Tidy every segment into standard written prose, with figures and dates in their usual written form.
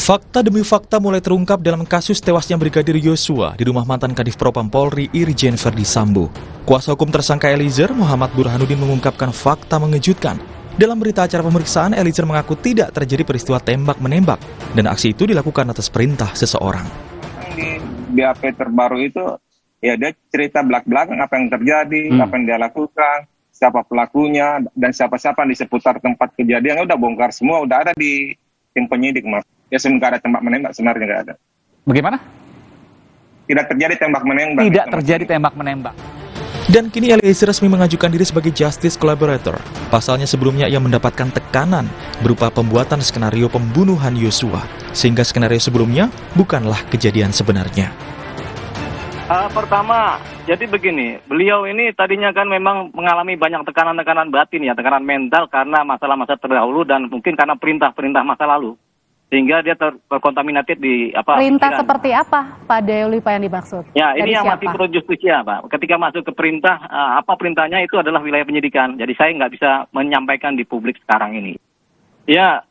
Fakta demi fakta mulai terungkap dalam kasus tewasnya Brigadir Yosua di rumah mantan Kadif Propam Polri Irjen Verdi Sambo. Kuasa hukum tersangka Eliezer, Muhammad Burhanuddin, mengungkapkan fakta mengejutkan. Dalam berita acara pemeriksaan, Eliezer mengaku tidak terjadi peristiwa tembak-menembak dan aksi itu dilakukan atas perintah seseorang. Di BAP terbaru itu, ya dia cerita belak-belakan apa yang terjadi, apa yang dia lakukan, siapa pelakunya, dan siapa-siapa di seputar tempat kejadian. Udah bongkar semua, udah ada di tim penyidik, Mas. Ya sebenarnya ada tembak-menembak, sebenarnya nggak ada. Bagaimana? Tidak terjadi tembak-menembak. Tidak terjadi tembak-menembak. Dan kini Eliezer resmi mengajukan diri sebagai Justice Collaborator. Pasalnya sebelumnya ia mendapatkan tekanan berupa pembuatan skenario pembunuhan Yosua, sehingga skenario sebelumnya bukanlah kejadian sebenarnya. Pertama, jadi begini, beliau ini tadinya kan memang mengalami banyak tekanan-tekanan batin ya, tekanan mental karena masalah-masalah terdahulu dan mungkin karena perintah-perintah masa lalu. Sehingga dia terkontaminated di apa? Perintah pikiran. seperti apa, Pak Deoli, Pak yang dimaksud? Ya, ini Dari yang siapa? masih pro justisia, Pak. Ketika masuk ke perintah, apa perintahnya itu adalah wilayah penyidikan. Jadi saya nggak bisa menyampaikan di publik sekarang ini. Ya,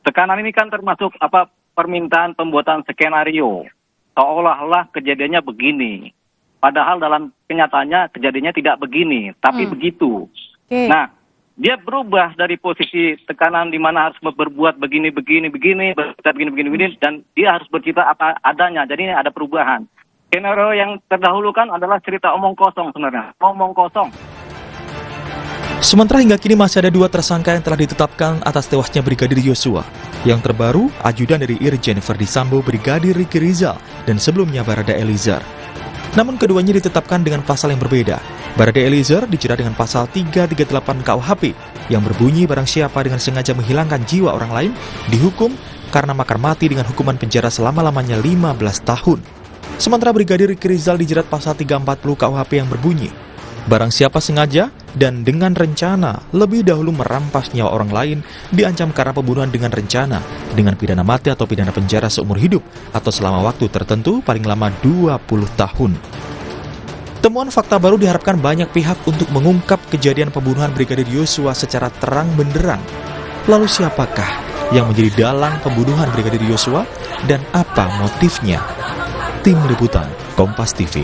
tekanan ini kan termasuk apa permintaan pembuatan skenario. Seolah-olah kejadiannya begini. Padahal dalam kenyataannya kejadiannya tidak begini, tapi begitu. Oke. Nah, dia berubah dari posisi tekanan di mana harus berbuat begini, berkata begini, dan dia harus bercerita apa adanya. Jadi ini ada perubahan. Skenario yang terdahulu kan adalah cerita omong kosong sebenarnya. Omong kosong. Sementara hingga kini masih ada 2 tersangka yang telah ditetapkan atas tewasnya Brigadir Yosua. Yang terbaru, ajudan dari Irjen Verdi Sambo, Brigadir Ricky Rizal, dan sebelumnya Barada Eliezer. Namun keduanya ditetapkan dengan pasal yang berbeda. Barada Eliezer dijerat dengan pasal 338 KUHP yang berbunyi barang siapa dengan sengaja menghilangkan jiwa orang lain dihukum karena makar mati dengan hukuman penjara selama-lamanya 15 tahun. Sementara Brigadir Ricky Rizal dijerat pasal 340 KUHP yang berbunyi barang siapa sengaja dan dengan rencana lebih dahulu merampas nyawa orang lain diancam karena pembunuhan dengan rencana dengan pidana mati atau pidana penjara seumur hidup atau selama waktu tertentu paling lama 20 tahun. Temuan fakta baru diharapkan banyak pihak untuk mengungkap kejadian pembunuhan Brigadir Yosua secara terang benderang. Lalu siapakah yang menjadi dalang pembunuhan Brigadir Yosua dan apa motifnya? Tim Liputan Kompas TV.